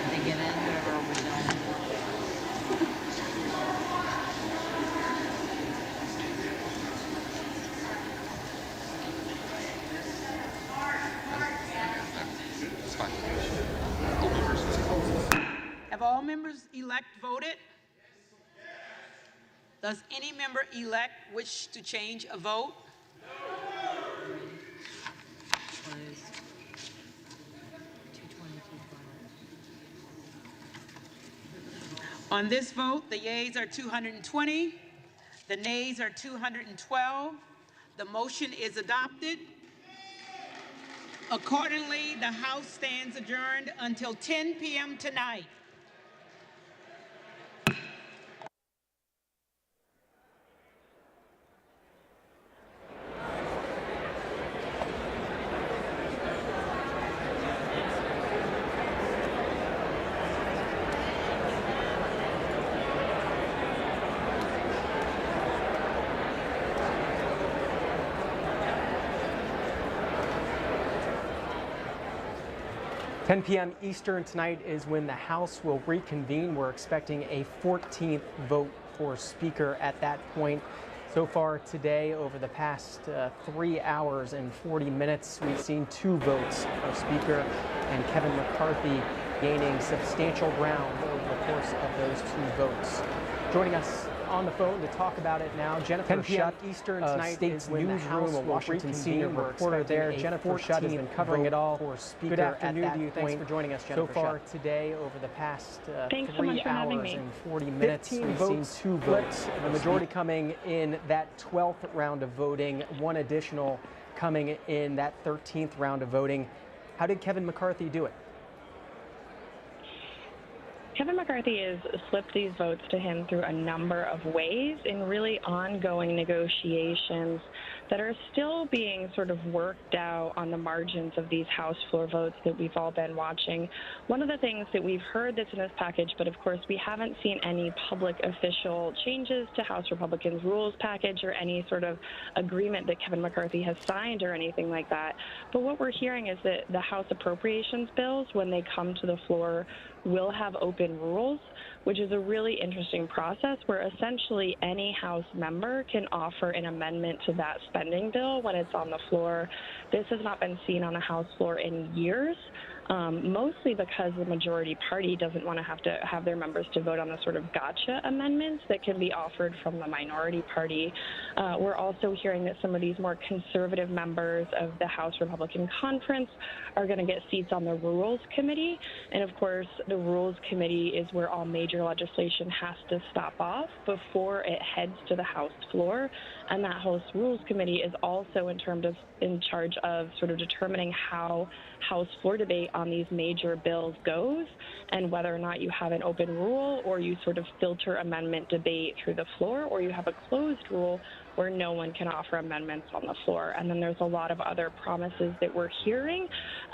They get in or we don't. It's fine. Have all members-elect voted? Does any member-elect wish to change a vote? Close. 220, 212. On this vote, the yeas are 220, the nays are 212. The motion is adopted. Accordingly, the House stands adjourned until 10 p.m. tonight. $10 p.m. Eastern tonight is when the House will reconvene. We're expecting a 14th vote for Speaker at that point. So far today, over the past 3 hours and 40 minutes, we've seen 2 votes for Speaker, and Kevin McCarthy gaining substantial ground over the course of those 2 votes. Joining us on the phone to talk about it now, Jennifer Shutt, Eastern tonight State's Newsroom, a Washington senior reporter there. Jennifer Shutt has been covering it all for Speaker. Good afternoon to you. Thanks for joining us, Jennifer. So far today, over the past 3 hours and 40 minutes, we've seen 2 votes. The majority coming in that 12th round of voting, 1 additional coming in that 13th round of voting. How did Kevin McCarthy do it? Kevin McCarthy has flipped these votes to him through a number of ways in really ongoing negotiations that are still being sort of worked out on the margins of these House floor votes that we've all been watching. One of the things that we've heard that's in this package, but of course we haven't seen any public official changes to House Republicans' rules package or any sort of agreement that Kevin McCarthy has signed or anything like that. But what we're hearing is that the House appropriations bills, when they come to the floor, will have open rules, which is a really interesting process where essentially any House member can offer an amendment to that spending bill when it's on the floor. This has not been seen on the House floor in years. Mostly because the majority party doesn't want to have their members to vote on the sort of gotcha amendments that can be offered from the minority party. We're also hearing that some of these more conservative members of the House Republican Conference are going to get seats on the Rules Committee. And of course, the Rules Committee is where all major legislation has to stop off before it heads to the House floor. And that House Rules Committee is also in charge of sort of determining how House floor debate on these major bills goes and whether or not you have an open rule or you sort of filter amendment debate through the floor or you have a closed rule where no one can offer amendments on the floor. And then there's a lot of other promises that we're hearing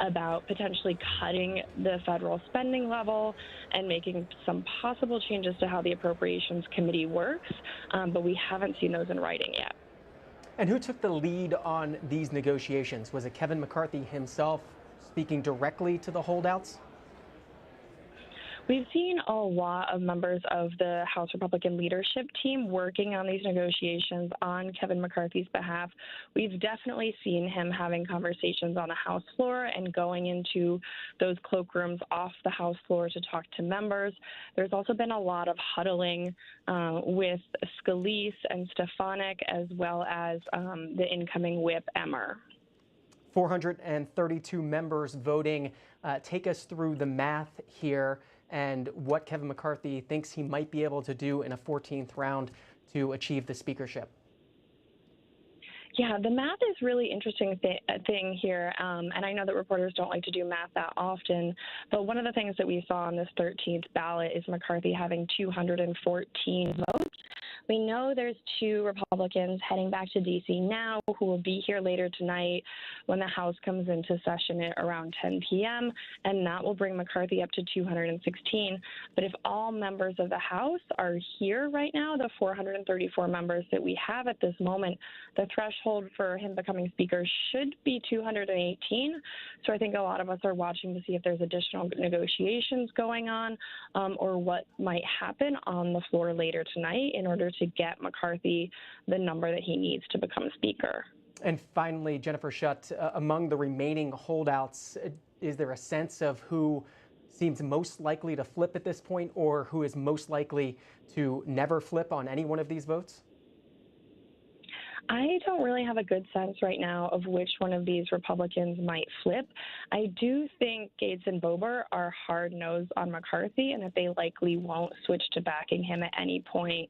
about potentially cutting the federal spending level and making some possible changes to how the Appropriations Committee works, but we haven't seen those in writing yet. And who took the lead on these negotiations? Was it Kevin McCarthy himself speaking directly to the holdouts? We've seen a lot of members of the House Republican leadership team working on these negotiations on Kevin McCarthy's behalf. We've definitely seen him having conversations on the House floor and going into those cloakrooms off the House floor to talk to members. There's also been a lot of huddling with Scalise and Stefanik, as well as the incoming whip, Emmer. 432 members voting. Take us through the math here and what Kevin McCarthy thinks he might be able to do in a 14th round to achieve the speakership. Yeah, the math is really interesting thing here, and I know that reporters don't like to do math that often, but one of the things that we saw on this 13th ballot is McCarthy having 214 votes. We know there's 2 Republicans heading back to D.C. now who will be here later tonight when the House comes into session at around 10 p.m., and that will bring McCarthy up to 216. But if all members of the House are here right now, the 434 members that we have at this moment, the threshold threshold for him becoming speaker should be 218. So I think a lot of us are watching to see if there's additional negotiations going on or what might happen on the floor later tonight in order to get McCarthy the number that he needs to become speaker. And finally, Jennifer Schutt, among the remaining holdouts, is there a sense of who seems most likely to flip at this point, or who is most likely to never flip on any one of these votes? I don't really have a good sense right now of which one of these Republicans might flip. I do think Gates and Bober are hard-nosed on McCarthy and that they likely won't switch to backing him at any point,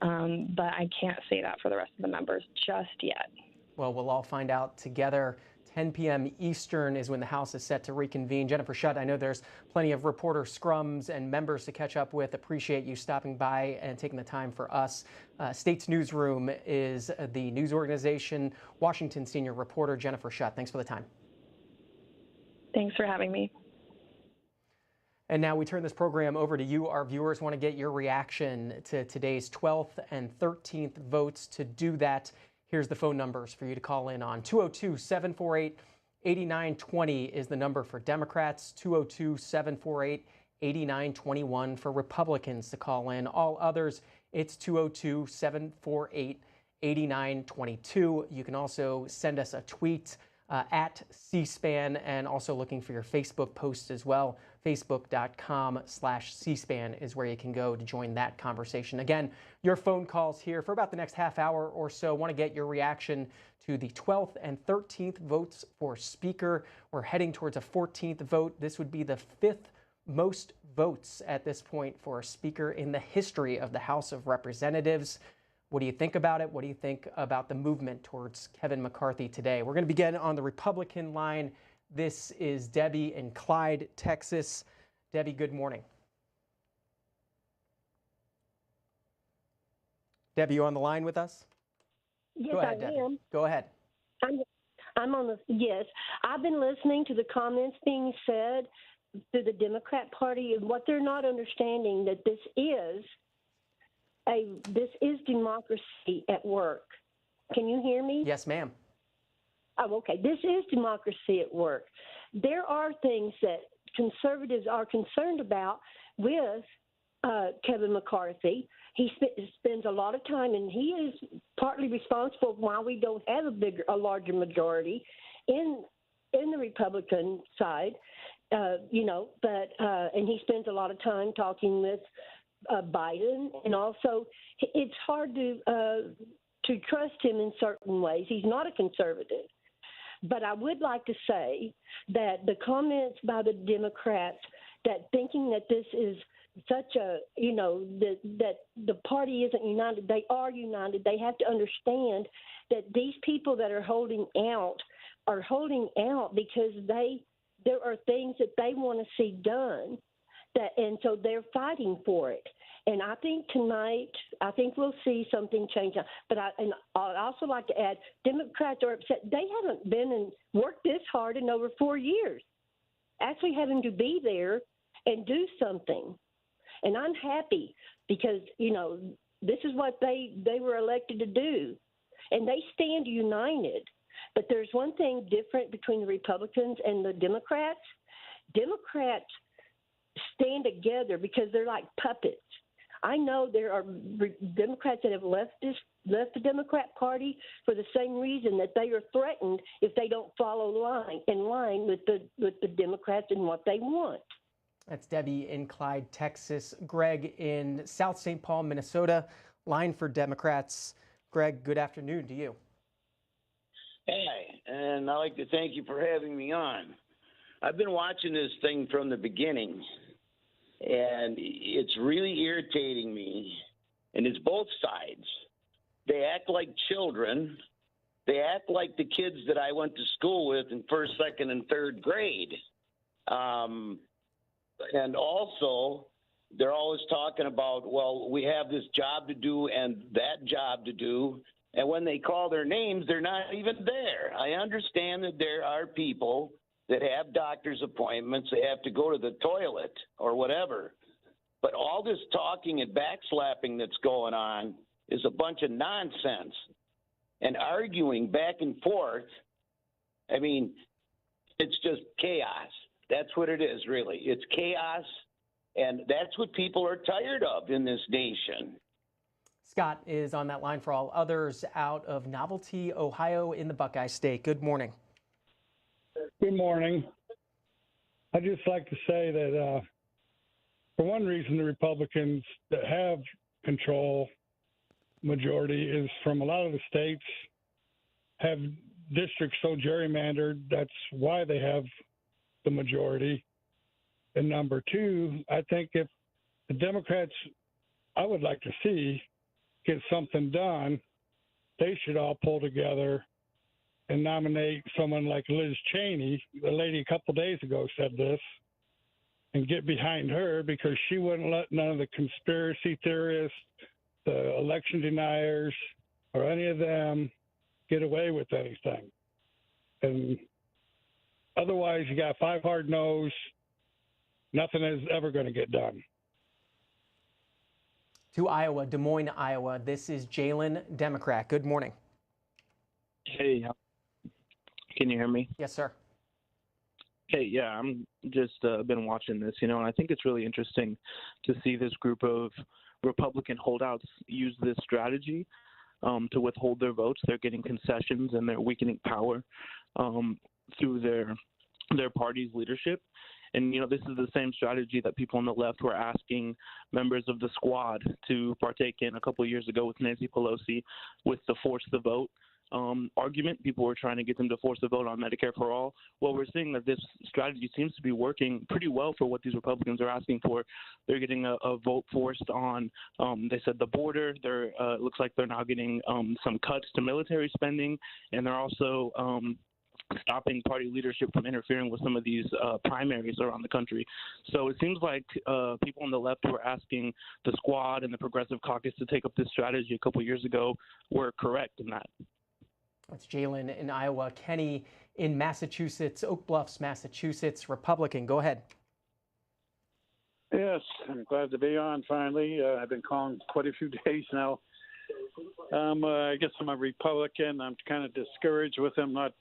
but I can't say that for the rest of the members just yet. Well, we'll all find out together. 10 p.m. Eastern is when the House is set to reconvene. Jennifer Schutt, I know there's plenty of reporter scrums and members to catch up with. Appreciate you stopping by and taking the time for us. State's Newsroom is the news organization. Washington senior reporter Jennifer Schutt, thanks for the time. Thanks for having me. And now we turn this program over to you. Our viewers want to get your reaction to today's 12th and 13th votes. To do that, here's the phone numbers for you to call in on. 202-748-8920 is the number for Democrats, 202-748-8921 for Republicans to call in. All others, it's 202-748-8922. You can also send us a tweet at C-SPAN, and also looking for your Facebook posts as well. Facebook.com/C-SPAN is where you can go to join that conversation. Again, your phone calls here for about the next half hour or so. Want to get your reaction to the 12th and 13th votes for Speaker. We're heading towards a 14th vote. This would be the 5th most votes at this point for a Speaker in the history of the House of Representatives. What do you think about it? What do you think about the movement towards Kevin McCarthy today? We're going to begin on the Republican line. This is Debbie in Clyde, Texas. Debbie, good morning. Debbie, you on the line with us? Yes, Go ahead, I Debbie. am. Go ahead. I'm on the, yes. I've been listening to the comments being said through the Democrat Party, and what they're not understanding that this is democracy at work. Can you hear me? Yes, ma'am. Oh, okay. This is democracy at work. There are things that conservatives are concerned about with Kevin McCarthy. He spends a lot of time, and he is partly responsible why we don't have a larger majority in the Republican side, and he spends a lot of time talking with Biden, and also it's hard to trust him in certain ways. He's not a conservative. But I would like to say that the comments by the Democrats that thinking that this is such a, that the party isn't united, they are united. They have to understand that these people that are holding out because there are things that they want to see done, and so they're fighting for it. And I think tonight, we'll see something change. But I'd also like to add, Democrats are upset. They haven't been and worked this hard in over 4 years, actually having to be there and do something. And I'm happy because, this is what they were elected to do. And they stand united. But there's one thing different between the Republicans and the Democrats. Democrats stand together because they're like puppets. I know there are Democrats that have left the Democrat Party for the same reason, that they are threatened if they don't follow in line with the Democrats and what they want. That's Debbie in Clyde, Texas. Greg in South St. Paul, Minnesota. Line for Democrats. Greg, good afternoon to you. Hey, and I'd like to thank you for having me on. I've been watching this thing from the beginning, and it's really irritating me, and it's both sides. They act like children. They act like the kids that I went to school with in first, second, and third grade. And also, they're always talking about, well, we have this job to do and that job to do. And when they call their names, they're not even there. I understand that there are people that have doctor's appointments. They have to go to the toilet or whatever. But all this talking and backslapping that's going on is a bunch of nonsense. and arguing back and forth. I mean, it's just chaos. That's what it is, really. It's chaos, and that's what people are tired of in this nation. Scott is on that line for all others out of Novelty, Ohio in the Buckeye State. Good morning. Good morning. I'd just like to say that for one reason, the Republicans that have control majority is from a lot of the states have districts so gerrymandered. That's why they have the majority. And number two, I think if the Democrats, I would like to see, get something done, they should all pull together and nominate someone like Liz Cheney. The lady a couple days ago said this, and get behind her, because she wouldn't let none of the conspiracy theorists, the election deniers, or any of them get away with anything. And otherwise, you got 5 hard no's. Nothing is ever going to get done. To Iowa, Des Moines, Iowa. This is Jalen, Democrat. Good morning. Hey, can you hear me? Yes, sir. Hey, yeah, I'm just been watching this, and I think it's really interesting to see this group of Republican holdouts use this strategy to withhold their votes. They're getting concessions and they're weakening power through their party's leadership. And, this is the same strategy that people on the left were asking members of the squad to partake in a couple of years ago with Nancy Pelosi with the force the vote argument. People were trying to get them to force the vote on Medicare for all. Well, we're seeing that this strategy seems to be working pretty well for what these Republicans are asking for. They're getting a vote forced on, they said, the border. It looks like they're now getting some cuts to military spending, and they're also stopping party leadership from interfering with some of these primaries around the country. So it seems like people on the left who were asking the squad and the Progressive Caucus to take up this strategy a couple of years ago were correct in that. That's Jalen in Iowa. Kenny in Massachusetts, Oak Bluffs, Massachusetts, Republican. Go ahead. Yes, I'm glad to be on finally. I've been calling quite a few days now. I guess I'm a Republican. I'm kind of discouraged with them not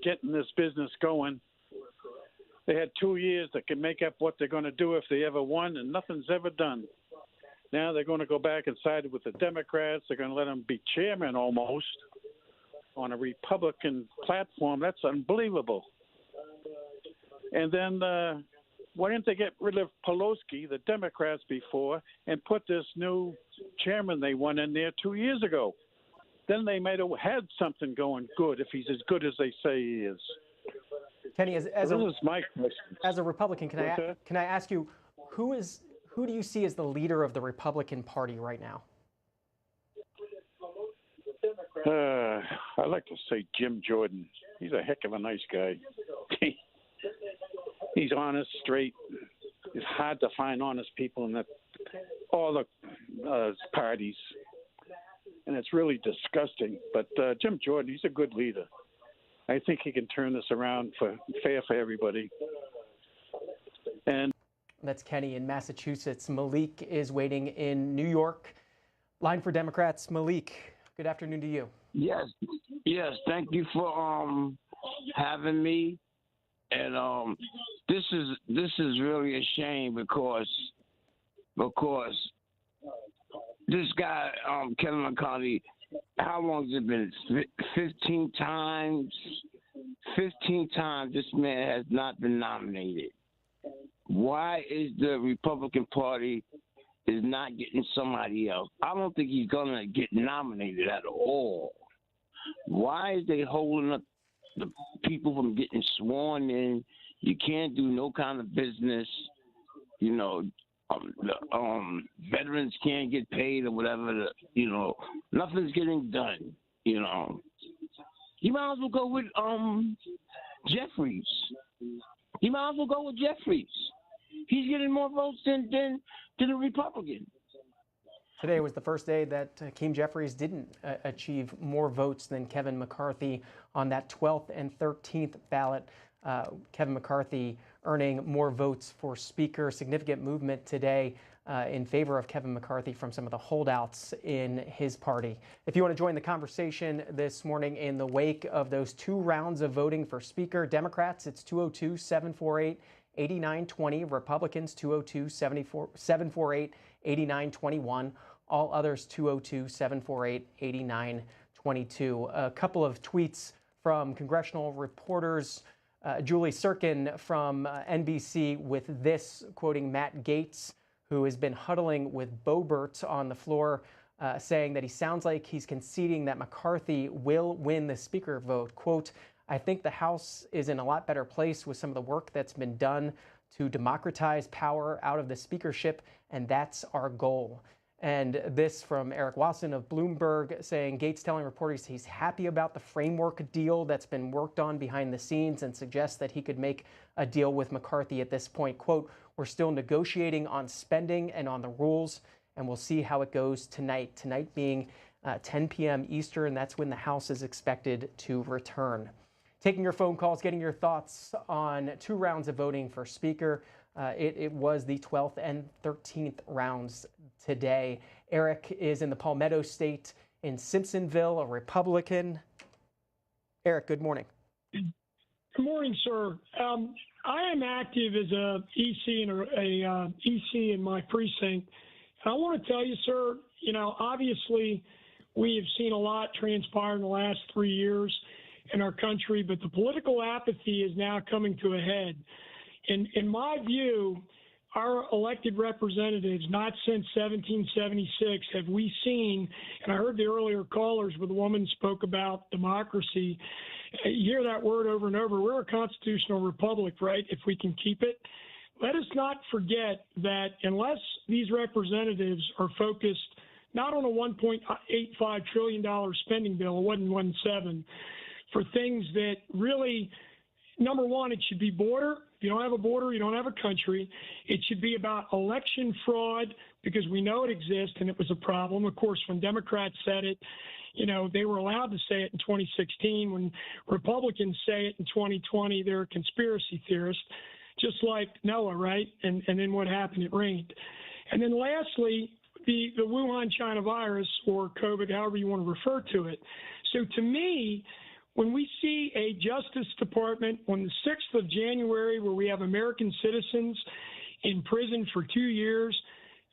getting this business going. They had 2 years that can make up what they're going to do if they ever won, and nothing's ever done. Now they're going to go back and side with the Democrats. They're going to let them be chairman almost on a Republican platform. That's unbelievable. And then why didn't they get rid of Pelosi, the Democrats, before, and put this new chairman they won in there 2 years ago? Then they might have had something going good if he's as good as they say he is. Kenny, This is my question. as a Republican, can I ask you, who do you see as the leader of the Republican Party right now? I like to say Jim Jordan. He's a heck of a nice guy. He's honest, straight. It's hard to find honest people in all the parties, and it's really disgusting. But Jim Jordan, he's a good leader. I think he can turn this around fair for everybody. And that's Kenny in Massachusetts. Malik is waiting in New York. Line for Democrats. Malik, good afternoon to you. Yes. Thank you for having me. And this is really a shame because this guy Kevin McCarthy, how long has it been? 15 times. 15 times this man has not been nominated. Why is the Republican Party is not getting somebody else? I don't think he's gonna get nominated at all. Why is they holding up the people from getting sworn in? You can't do no kind of business. Veterans can't get paid or whatever. Nothing's getting done. You might as well go with Jeffries. You might as well go with Jeffries. He's getting more votes than a Republican. Today was the first day that Hakeem Jeffries didn't achieve more votes than Kevin McCarthy on that 12th and 13th ballot. Kevin McCarthy earning more votes for Speaker. Significant movement today in favor of Kevin McCarthy from some of the holdouts in his party. If you want to join the conversation this morning in the wake of those 2 rounds of voting for Speaker, Democrats, it's 202-748-8920. Republicans, 202-748-8921. All others, 202-748-8922. A couple of tweets from congressional reporters. Julie Sirkin from NBC with this, quoting Matt Gaetz, who has been huddling with Boebert on the floor, saying that he sounds like he's conceding that McCarthy will win the Speaker vote. Quote, I think the House is in a lot better place with some of the work that's been done to democratize power out of the speakership, and that's our goal. And this from Eric Wasson of Bloomberg, saying Gaetz telling reporters he's happy about the framework deal that's been worked on behind the scenes and suggests that he could make a deal with McCarthy at this point. Quote, we're still negotiating on spending and on the rules, and we'll see how it goes tonight. Tonight being 10 p.m. Eastern, that's when the House is expected to return. Taking your phone calls, getting your thoughts on 2 rounds of voting for Speaker. It was the 12th and 13th rounds today. Eric is in the Palmetto State in Simpsonville, a Republican. Eric, good morning. Good morning, sir. I am active as a EC and a EC in my precinct. I want to tell you, sir, obviously we have seen a lot transpire in the last 3 years in our country, but the political apathy is now coming to a head. In my view, our elected representatives, not since 1776 have we seen, and I heard the earlier callers where the woman spoke about democracy. You hear that word over and over. We're a constitutional republic, right, if we can keep it. Let us not forget that unless these representatives are focused not on a $1.85 trillion spending bill, it wasn't 1.7, for things that really, number one, it should be border. If you don't have a border, you don't have a country. It should be about election fraud because we know it exists and it was a problem. Of course, when Democrats said it, they were allowed to say it in 2016. When Republicans say it in 2020, they're a conspiracy theorist, just like Noah, right? And then what happened? It rained. And then lastly, the Wuhan China virus, or COVID, however you want to refer to it. So to me, when we see a Justice Department on the 6th of January where we have American citizens in prison for 2 years,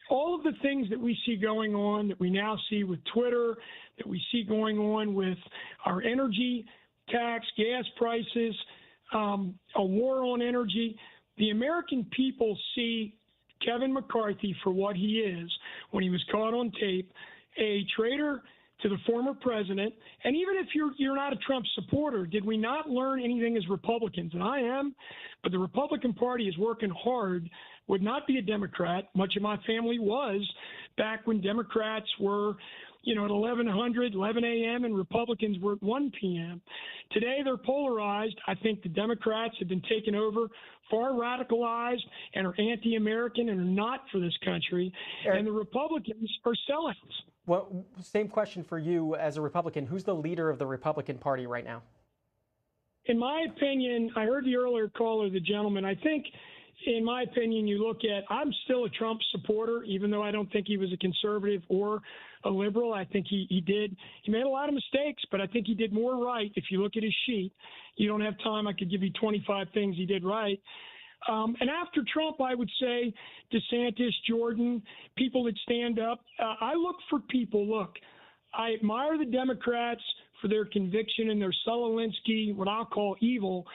all of the things that we see going on, that we now see with Twitter, that we see going on with our energy tax, gas prices, a war on energy, the American people see Kevin McCarthy for what he is when he was caught on tape, a traitor to the former president. And even if you're not a Trump supporter, did we not learn anything as Republicans? And I am, but the Republican Party is working hard, would not be a Democrat. Much of my family was back when Democrats were, at 11 a.m. and Republicans were at 1 p.m. Today they're polarized. I think the Democrats have been taken over, far radicalized, and are anti-American and are not for this country. Eric, and the Republicans are sellouts. Well, same question for you as a Republican. Who's the leader of the Republican Party right now? In my opinion, I heard the earlier caller, the gentleman, I think, in my opinion, you look at, I'm still a Trump supporter, even though I don't think he was a conservative or a liberal. I think he made a lot of mistakes, but I think he did more right. If you look at his sheet, you don't have time. I could give you 25 things he did right. And after Trump, I would say DeSantis, Jordan, people that stand up. I look for people. Look, I admire the Democrats for their conviction and their Sullinsky, what I'll call evil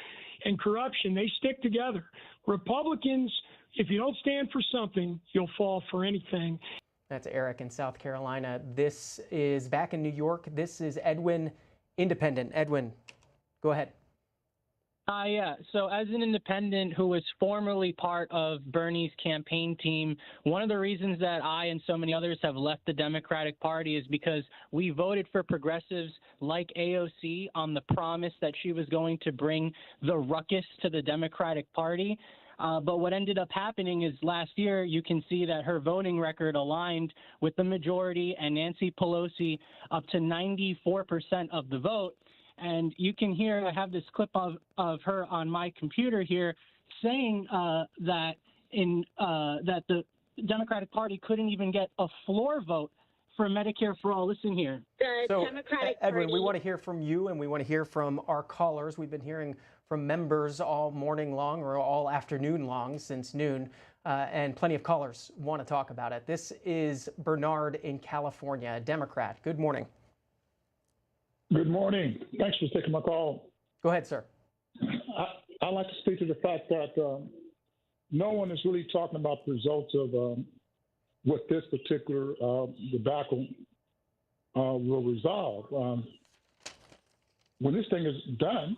and corruption. They stick together. Republicans, if you don't stand for something, you'll fall for anything. That's Eric in South Carolina. This is back in New York. This is Edwin, independent. Edwin, go ahead. Yeah. So as an independent who was formerly part of Bernie's campaign team, one of the reasons that I and so many others have left the Democratic Party is because we voted for progressives like AOC on the promise that she was going to bring the ruckus to the Democratic Party. But what ended up happening is last year, you can see that her voting record aligned with the majority and Nancy Pelosi up to 94% of the vote. And you can hear, I have this clip of her on my computer here saying that the Democratic Party couldn't even get a floor vote for Medicare for all. Listen here. So, Edwin, we want to hear from you, and we want to hear from our callers. We've been hearing from members all morning long or all afternoon long since noon, and plenty of callers want to talk about it. This is Bernard in California, a Democrat. Good morning. Good morning. Thanks for taking my call. Go ahead, sir. I'd like to speak to the fact that no one is really talking about the results of what this particular debacle will resolve. When this thing is done,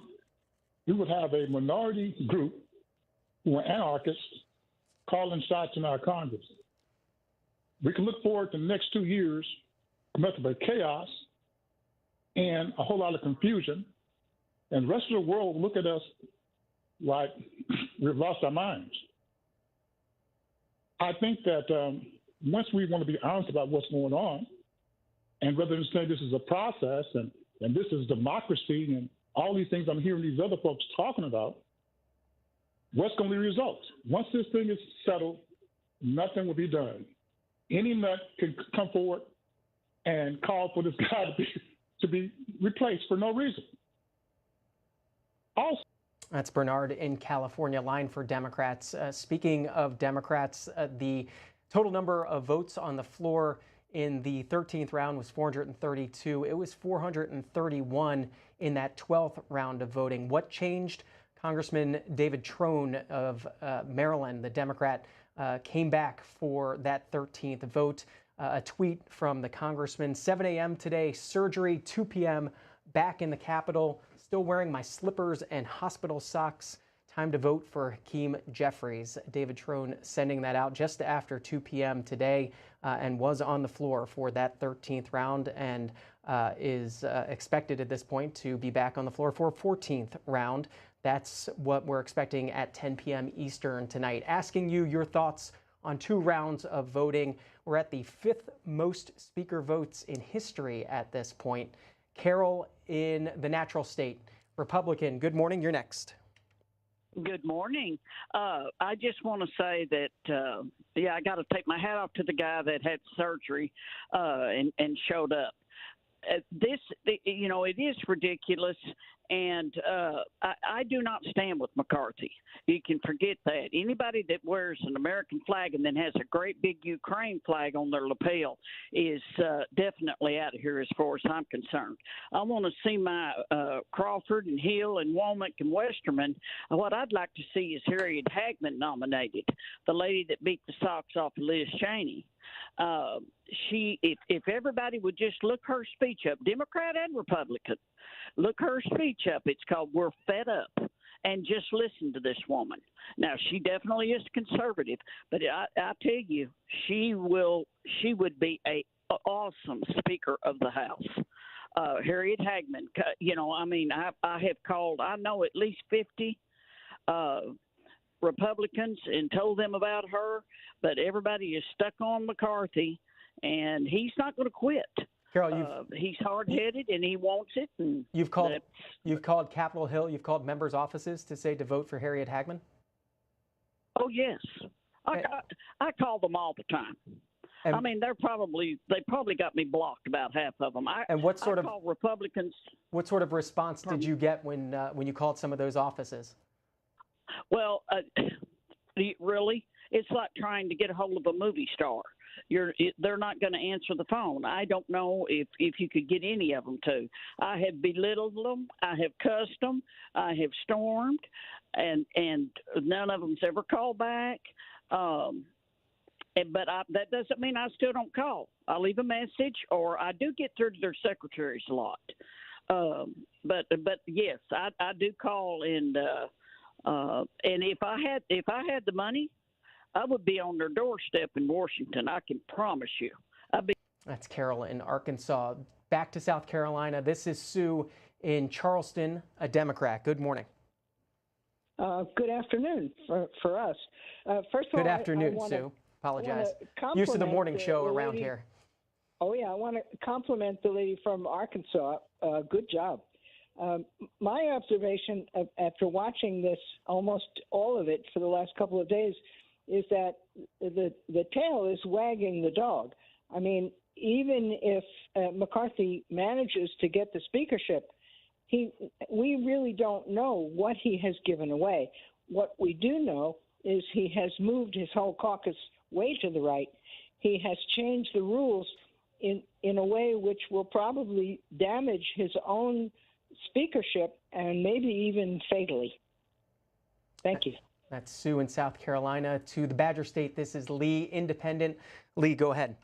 we would have a minority group who are anarchists calling shots in our Congress. We can look forward to the next 2 years, nothing but chaos and a whole lot of confusion, and the rest of the world will look at us like we've lost our minds. I think that once we want to be honest about what's going on, and rather than say this is a process and this is democracy and all these things I'm hearing these other folks talking about, what's going to be the results? Once this thing is settled, nothing will be done. Any nut can come forward and call for this guy to be replaced for no reason. Also, that's Bernard in California, line for Democrats. Speaking of Democrats, the total number of votes on the floor in the 13th round was 432. It was 431 in that 12th round of voting. What changed? Congressman David Trone of Maryland, the Democrat, came back for that 13th vote. A tweet from the congressman, 7 a.m. today, surgery, 2 p.m., back in the Capitol, still wearing my slippers and hospital socks. Time to vote for Hakeem Jeffries. David Trone sending that out just after 2 p.m. today and was on the floor for that 13th round and is expected at this point to be back on the floor for a 14th round. That's what we're expecting at 10 p.m. Eastern tonight. Asking you your thoughts on 2 rounds of voting. We're at the 5th most speaker votes in history at this point. Carol in the Natural State, Republican. Good morning. You're next. Good morning. I just want to say that, I got to take my hat off to the guy that had surgery and showed up. It is ridiculous, and I do not stand with McCarthy. You can forget that. Anybody that wears an American flag and then has a great big Ukraine flag on their lapel is definitely out of here as far as I'm concerned. I want to see my Crawford and Hill and Womack and Westerman. What I'd like to see is Harriet Hagman nominated, the lady that beat the socks off of Liz Cheney. If everybody would just look her speech up, Democrat and Republican, look her speech up. It's called "We're Fed Up," and just listen to this woman. Now, she definitely is conservative, but I tell you, she would be a awesome Speaker of the House. Harriet Hagman, I have called, I know at least 50 Republicans and told them about her, but everybody is stuck on McCarthy, and he's not going to quit. Carol, he's hard-headed and he wants it. And you've called Capitol Hill, you've called members' offices to say to vote for Harriet Hagman? Oh yes, I call them all the time. I mean, they probably got me blocked, about half of them. I call Republicans. What sort of response did you get when you called some of those offices? Well, really, it's like trying to get a hold of a movie star. They're not going to answer the phone. I don't know if you could get any of them to. I have belittled them. I have cussed them. I have stormed, and none of them's ever called back. But that doesn't mean I still don't call. I leave a message, or I do get through to their secretaries a lot. But yes, I do call, and if I had the money, I would be on their doorstep in Washington. I can promise you. That's Carol in Arkansas. Back to South Carolina. This is Sue in Charleston, a Democrat. Good morning. Good afternoon for us. First of all, good afternoon, Sue. Apologize. Used to the morning show around here. Oh, yeah. I want to compliment the lady from Arkansas. Good job. My observation after watching this, almost all of it for the last couple of days, is that the tail is wagging the dog. I mean, even if McCarthy manages to get the speakership, we really don't know what he has given away. What we do know is he has moved his whole caucus way to the right. He has changed the rules in a way which will probably damage his own speakership and maybe even fatally. Thank you. That's Sue in South Carolina. To the Badger State, this is Lee, independent. Lee, go ahead.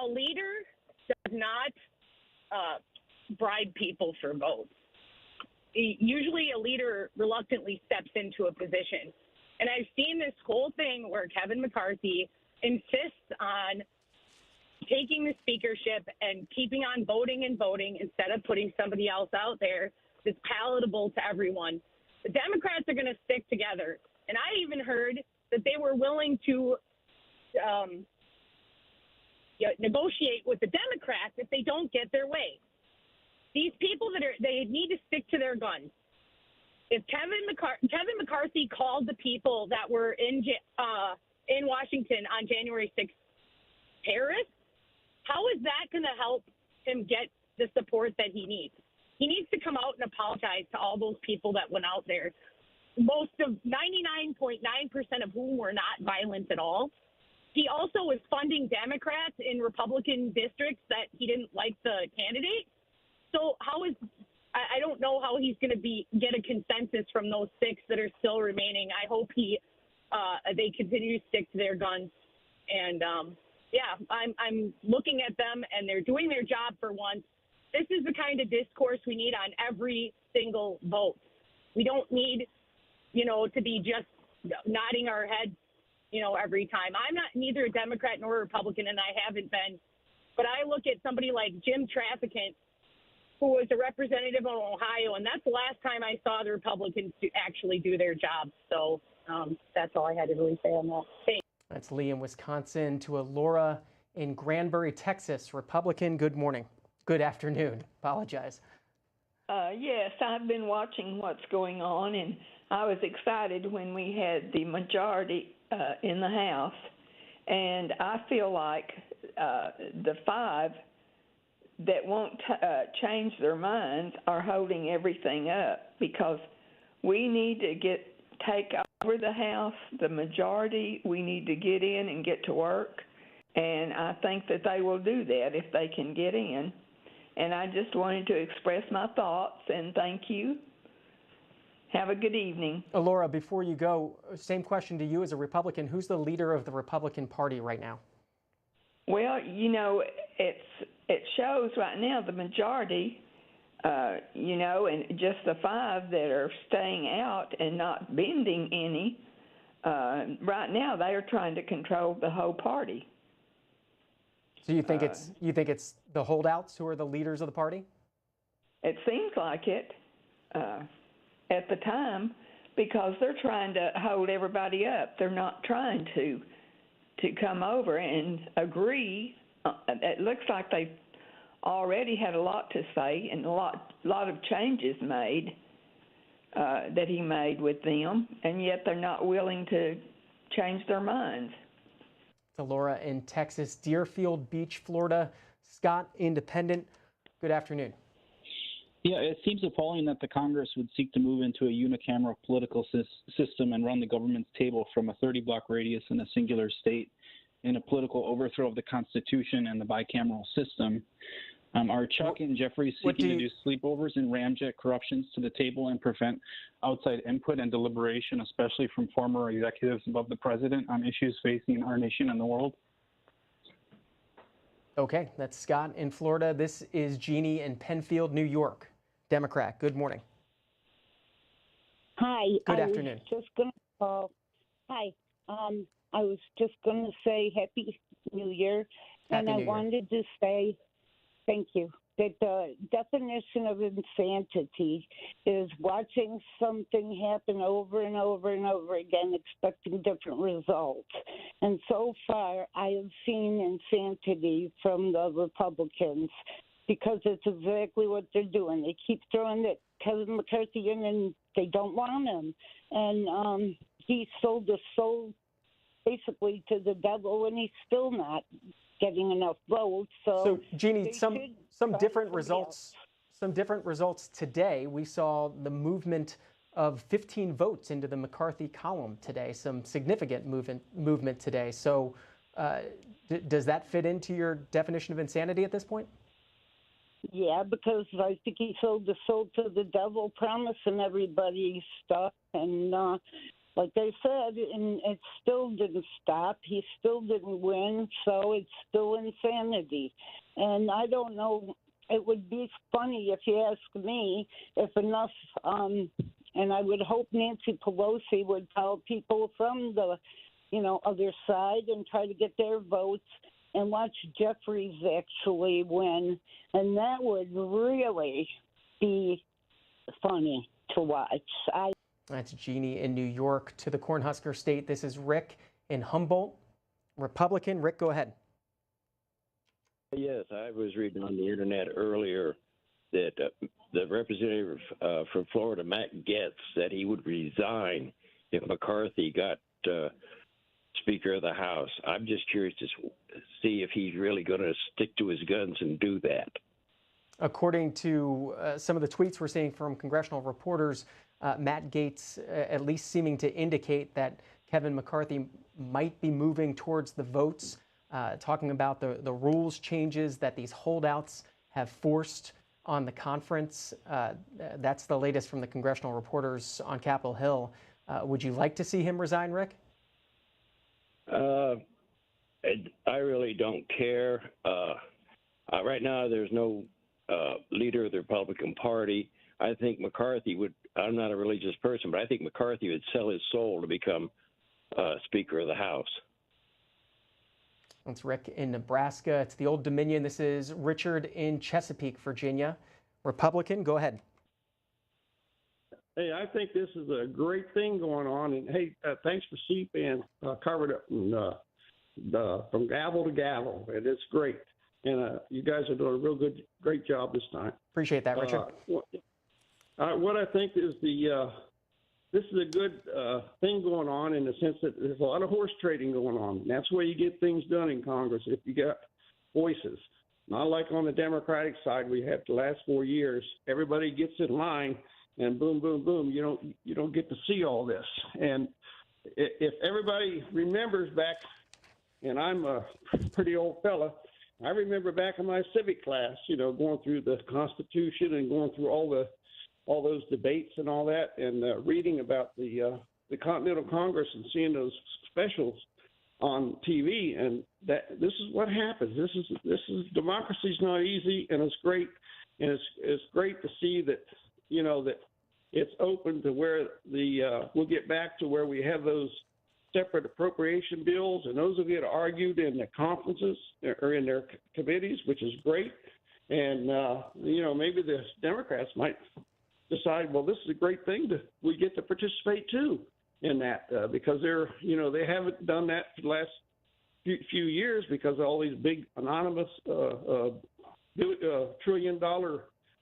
A leader does not bribe people for votes. Usually a leader reluctantly steps into a position. And I've seen this whole thing where Kevin McCarthy insists on taking the speakership and keeping on voting and voting instead of putting somebody else out there that's palatable to everyone. The Democrats are going to stick together. And I even heard that they were willing to negotiate with the Democrats if they don't get their way. These people they need to stick to their guns. If Kevin McCarthy called the people that were in Washington on January 6th terrorists, how is that going to help him get the support that he needs? He needs to come out and apologize to all those people that went out there. Most of 99.9% of whom were not violent at all. He also was funding Democrats in Republican districts that he didn't like the candidate. So I don't know how he's going to get a consensus from those 6 that are still remaining. I hope they continue to stick to their guns. And I'm looking at them and they're doing their job for once. This is the kind of discourse we need on every single vote. We don't need, to be just nodding our heads, every time. I'm neither a Democrat nor a Republican, and I haven't been. But I look at somebody like Jim Traficant, who was a representative of Ohio, and that's the last time I saw the Republicans actually do their job. So that's all I had to really say on that. Thanks. That's Lee in Wisconsin. To Laura in Granbury, Texas, Republican. Good morning. Good afternoon. Apologize. Yes, I've been watching what's going on, and I was excited when we had the majority in the House, and I feel like the 5 that won't change their minds are holding everything up, because we need to take over the House, the majority. We need to get in and get to work, and I think that they will do that if they can get in. And I just wanted to express my thoughts, and thank you. Have a good evening. Laura, before you go, same question to you as a Republican. Who's the leader of the Republican Party right now? Well, it shows right now the majority, and just the 5 that are staying out and not bending any. Right now, they are trying to control the whole party. So you think it's the holdouts who are the leaders of the party? It seems like it at the time, because they're trying to hold everybody up. They're not trying to come over and agree. It looks like they've already had a lot to say and a lot of changes made that he made with them, and yet they're not willing to change their minds. To Laura in Texas, Deerfield Beach, Florida. Scott, independent. Good afternoon. Yeah, it seems appalling that the Congress would seek to move into a unicameral political system and run the government's table from a 30-block radius in a singular state in a political overthrow of the Constitution and the bicameral system. Are Chuck and Jeffrey seeking to do sleepovers and ramjet corruptions to the table and prevent outside input and deliberation, especially from former executives above the president, on issues facing our nation and the world? Okay, that's Scott in Florida. This is Jeannie in Penfield, New York. Democrat. Good morning. Hi. Good afternoon. Just going to call. Hi. I was just going to say Happy New Year. Happy New Year. Wanted to say thank you. That the definition of insanity is watching something happen over and over and over again, expecting different results. And so far, I have seen insanity from the Republicans. because it's exactly what they're doing. They keep throwing that Kevin McCarthy in, and they don't want him. And he sold his soul basically to the devil, and he's still not getting enough votes. So Jeannie, they some should different try results. Some different results today. We saw the movement of 15 votes into the McCarthy column today. Some significant movement today. So does that fit into your definition of insanity at this point? Yeah, because I think he sold the soul to the devil, promising everybody stuff. And like I said, and it still didn't stop. He still didn't win, so it's still insanity. And I don't know, it would be funny if you ask me if enough, and I would hope Nancy Pelosi would tell people from the, other side and try to get their votes and watch Jeffries actually win. And that would really be funny to watch. That's Jeannie in New York. To the Cornhusker State, this is Rick in Humboldt, Republican. Rick, go ahead. Yes, I was reading on the internet earlier that the representative from Florida, Matt Gaetz, said he would resign if McCarthy got Speaker of the House. I'm just curious to see if he's really going to stick to his guns and do that. According to some of the tweets we're seeing from congressional reporters, Matt Gaetz at least seeming to indicate that Kevin McCarthy might be moving towards the votes, talking about the rules changes that these holdouts have forced on the conference. That's the latest from the congressional reporters on Capitol Hill. Would you like to see him resign, Rick? I really don't care. Right now, there's no leader of the Republican Party. I think McCarthy would, I'm not a religious person, but I think McCarthy would sell his soul to become Speaker of the House. That's Rick in Nebraska. It's the Old Dominion. This is Richard in Chesapeake, Virginia. Republican, go ahead. Hey, I think this is a great thing going on. And hey, thanks for C-SPAN covered it from gavel to gavel. And it's great. And you guys are doing a real great job this time. Appreciate that, Richard. What I think is this is a good thing going on in the sense that there's a lot of horse trading going on. And that's where you get things done in Congress if you got voices. Not like on the Democratic side, we have the last 4 years. Everybody gets in line, and boom, boom, boom. You don't get to see all this. And if everybody remembers back, and I'm a pretty old fella, I remember back in my civic class, going through the Constitution and going through all those debates and all that, and reading about the Continental Congress and seeing those specials on TV, and that this is what happens. This is democracy's not easy, and it's great, and it's great to see that that it's open to where we'll get back to where we have those separate appropriation bills, and those will get argued in the conferences or in their committees, which is great. And maybe the Democrats might decide, well, this is a great thing we get to participate too in that because they haven't done that for the last few years because of all these big anonymous $1 trillion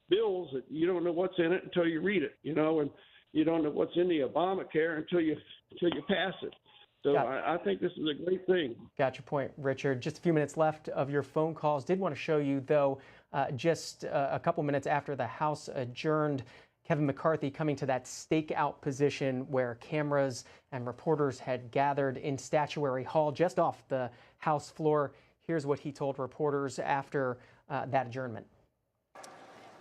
bills that you don't know what's in it until you read it, and you don't know what's in the Obamacare until you pass it. So I think this is a great thing. Got your point, Richard. Just a few minutes left of your phone calls. Did want to show you, though, just a couple minutes after the House adjourned, Kevin McCarthy coming to that stakeout position where cameras and reporters had gathered in Statuary Hall just off the House floor. Here's what he told reporters after that adjournment.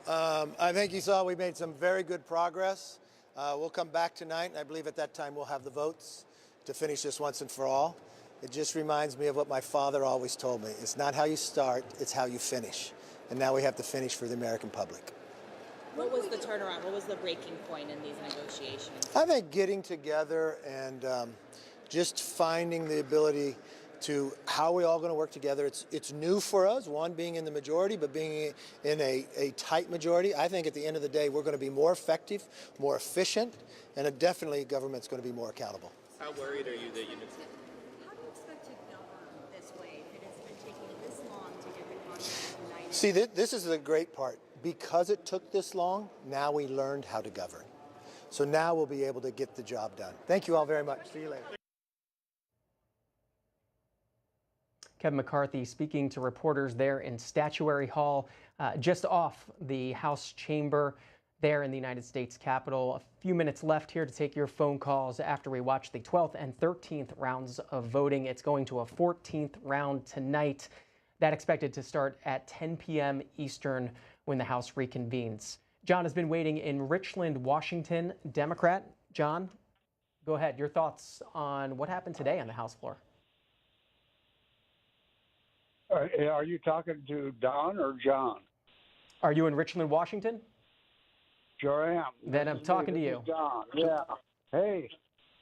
I think you saw we made some very good progress. We'll come back tonight, and I believe at that time we'll have the votes to finish this once and for all. It just reminds me of what my father always told me. It's not how you start, it's how you finish. And now we have to finish for the American public. What was the turnaround? What was the breaking point in these negotiations? I think getting together and just finding the ability to how we all going to work together. It's new for us, one, being in the majority, but being in a tight majority. I think at the end of the day, we're going to be more effective, more efficient, and definitely government's going to be more accountable. How worried are you that you How do you expect to govern this way if it has been taking this long to get the Congress united See, this is the great part. Because it took this long, now we learned how to govern. So now we'll be able to get the job done. Thank you all very much. See you later. Kevin McCarthy speaking to reporters there in Statuary Hall, just off the House chamber there in the United States Capitol. A few minutes left here to take your phone calls after we watch the 12th and 13th rounds of voting. It's going to a 14th round tonight. That expected to start at 10 p.m. Eastern when the House reconvenes. John has been waiting in Richland, Washington, Democrat. John, go ahead. Your thoughts on what happened today on the House floor? Are you talking to Don or John? Are you in Richland, Washington? Sure am. Then I'm talking to you. Don, yeah. Hey,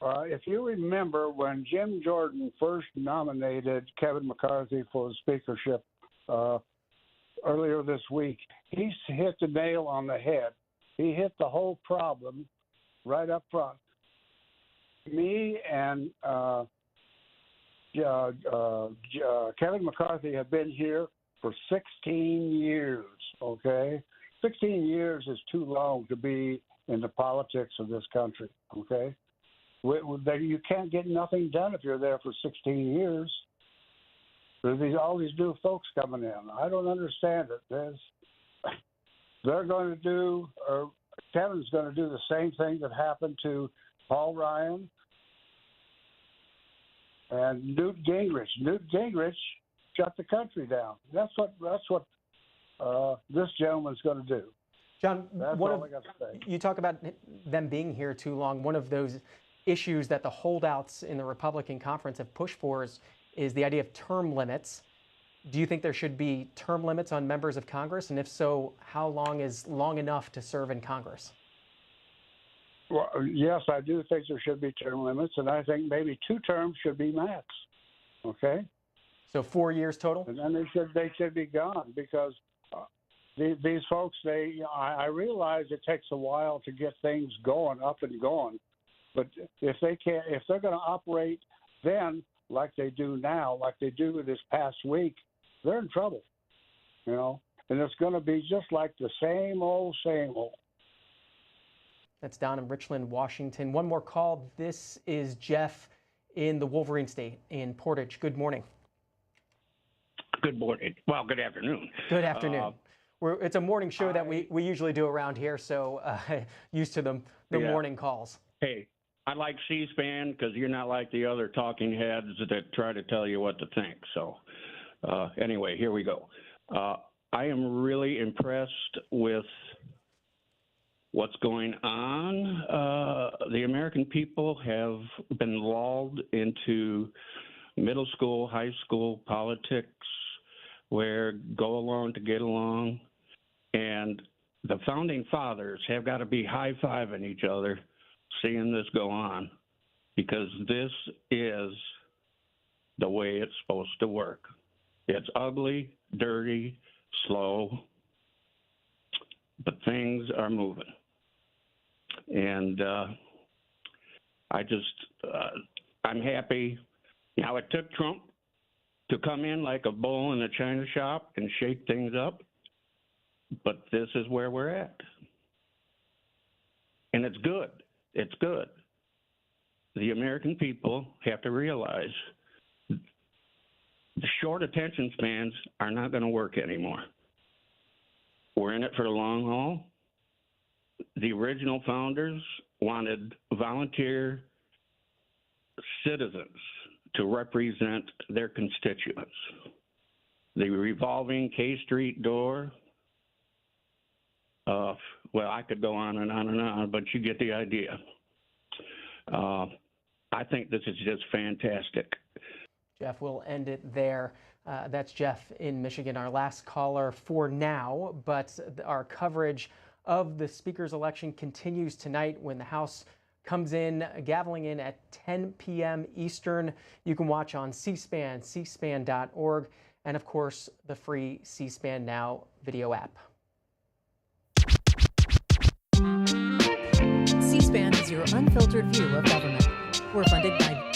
if you remember when Jim Jordan first nominated Kevin McCarthy for the speakership earlier this week, he hit the nail on the head. He hit the whole problem right up front. Me and Kevin McCarthy have been here for 16 years, okay? 16 years is too long to be in the politics of this country, okay? You can't get nothing done if you're there for 16 years. There's all these new folks coming in. I don't understand it. They're going to do, or Kevin's going to do the same thing that happened to Paul Ryan and Newt Gingrich. Newt Gingrich shut the country down. That's what this gentleman's going to do. John, that's all I got to say. You talk about them being here too long. One of those issues that the holdouts in the Republican conference have pushed for is the idea of term limits. Do you think there should be term limits on members of Congress? And if so, how long is long enough to serve in Congress? Well, yes, I do think there should be term limits, and I think maybe 2 terms should be max. Okay. So 4 years total. And then they should be gone because these folks. I realize it takes a while to get things going up and going, but if they're going to operate then like they do now, like they do this past week, they're in trouble. You know, and it's going to be just like the same old, same old. That's Don in Richland, Washington. One more call. This is Jeff in the Wolverine State in Portage. Good morning. Good morning. Well, good afternoon. Good afternoon. It's a morning show that we usually do around here, so used to the morning calls. Hey, I like C-SPAN because you're not like the other talking heads that try to tell you what to think. So anyway, here we go. I am really impressed with what's going on. The American people have been lulled into middle school, high school politics where go along to get along. And the founding fathers have got to be high-fiving each other seeing this go on, because this is the way it's supposed to work. It's ugly, dirty, slow, but things are moving. And I'm happy. Now, it took Trump to come in like a bull in a china shop and shake things up, but this is where we're at. And it's good. It's good. The American people have to realize the short attention spans are not going to work anymore. We're in it for the long haul. The original founders wanted volunteer citizens to represent their constituents. The revolving K Street door, well, I could go on and on and on, but you get the idea. I think this is just fantastic. Jeff, we'll end it there. That's Jeff in Michigan, our last caller for now, but our coverage of the Speaker's election continues tonight when the House comes in, gaveling in at 10 p.m. Eastern. You can watch on C-SPAN, cspan.org, and of course, the free C-SPAN Now video app. C-SPAN is your unfiltered view of government. We're funded by